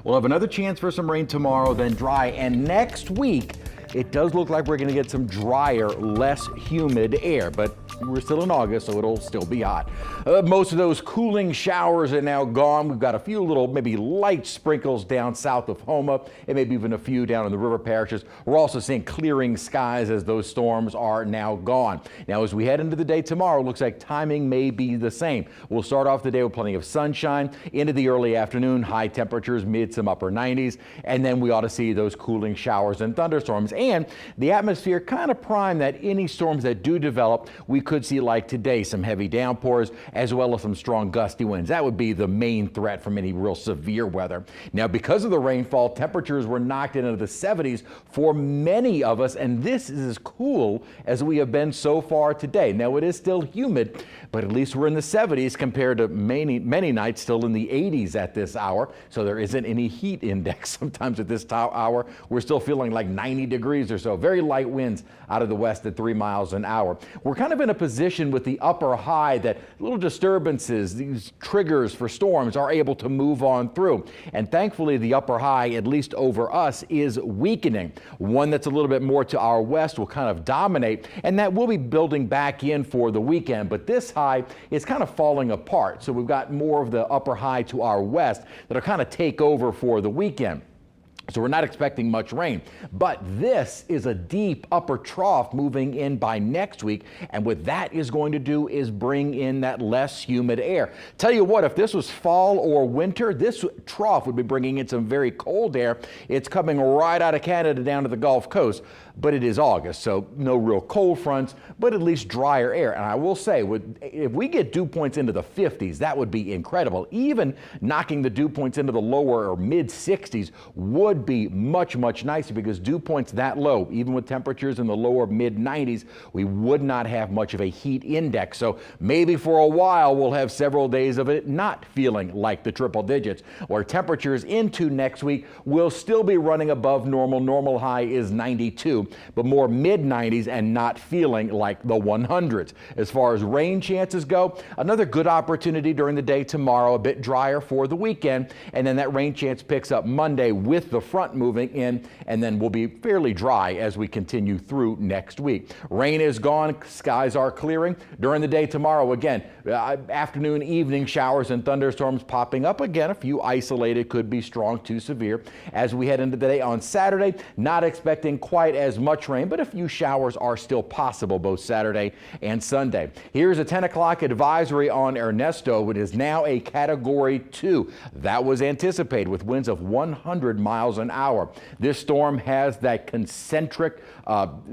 We'll have another chance for some rain tomorrow, then dry. And next week, it does look like we're going to get some drier, less humid air, but we're still in August, so it'll still be hot. Most of those cooling showers are now gone. We've got a few little, maybe light sprinkles down south of Houma, and maybe even a few down in the river parishes. We're also seeing clearing skies as those storms are now gone. Now, as we head into the day tomorrow, looks like timing may be the same. We'll start off the day with plenty of sunshine into the early afternoon, high temperatures, mid some upper 90s, and then we ought to see those cooling showers and thunderstorms. And the atmosphere kind of primed that any storms that do develop, we could see, like today, some heavy downpours as well as some strong gusty winds. That would be the main threat from any real severe weather. Now, because of the rainfall, temperatures were knocked into the 70s for many of us, and this is as cool as we have been so far today. Now, it is still humid, but at least we're in the 70s compared to many nights still in the 80s at this hour, so there isn't any heat index. Sometimes at this hour, we're still feeling like 90 degrees or so. Very light winds out of the west at 3 miles an hour. We're kind of in a position with the upper high that little disturbances, these triggers for storms, are able to move on through. And thankfully, the upper high, at least over us, is weakening. One that's a little bit more to our west will kind of dominate, and that will be building back in for the weekend. But this high is kind of falling apart. So we've got more of the upper high to our west that'll kind of take over for the weekend. So we're not expecting much rain, but this is a deep upper trough moving in by next week. And what that is going to do is bring in that less humid air. Tell you what, if this was fall or winter, this trough would be bringing in some very cold air. It's coming right out of Canada down to the Gulf Coast, but it is August, so no real cold fronts, but at least drier air. And I will say, if we get dew points into the 50s, that would be incredible. Even knocking the dew points into the lower or mid 60s would be much nicer, because dew points that low, even with temperatures in the lower mid 90s, we would not have much of a heat index. So maybe for a while we'll have several days of it not feeling like the triple digits, where temperatures into next week will still be running above normal. Normal high is 92, but more mid 90s and not feeling like the 100s. As far as rain chances go, another good opportunity during the day tomorrow, a bit drier for the weekend, and then that rain chance picks up Monday with the front moving in, and then will be fairly dry as we continue through next week. Rain is gone, skies are clearing. During the day tomorrow, again, afternoon, evening showers and thunderstorms popping up again. A few isolated, could be strong to severe. As we head into the day on Saturday, not expecting quite as much rain, but a few showers are still possible both Saturday and Sunday. Here's a 10 o'clock advisory on Ernesto. It is now a Category 2. That was anticipated with winds of 100 miles an hour. This storm has that concentric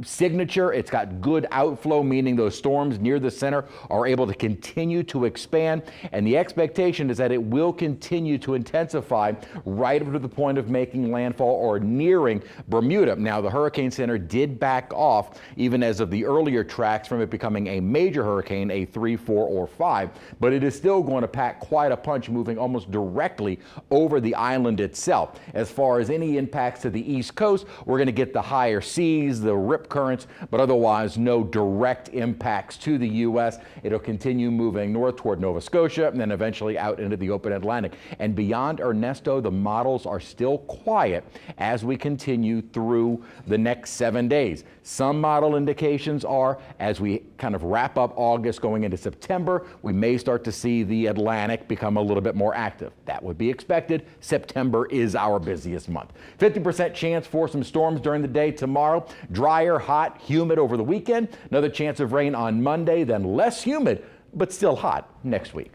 signature. It's got good outflow, meaning those storms near the center are able to continue to expand, and the expectation is that it will continue to intensify right up to the point of making landfall or nearing Bermuda. Now, the Hurricane Center did back off, even as of the earlier tracks, from it becoming a major hurricane, a 3, 4, or 5, but it is still going to pack quite a punch, moving almost directly over the island itself. As far as any impacts to the East Coast, we're going to get the higher seas, the rip currents, but otherwise no direct impacts to the U.S. It'll continue moving north toward Nova Scotia and then eventually out into the open Atlantic. And beyond Ernesto, the models are still quiet as we continue through the next 7 days. Some model indications are, as we kind of wrap up August going into September, we may start to see the Atlantic become a little bit more active. That would be expected. September is our busiest month. 50% chance for some storms during the day tomorrow. Drier, hot, humid over the weekend. Another chance of rain on Monday, then less humid, but still hot next week.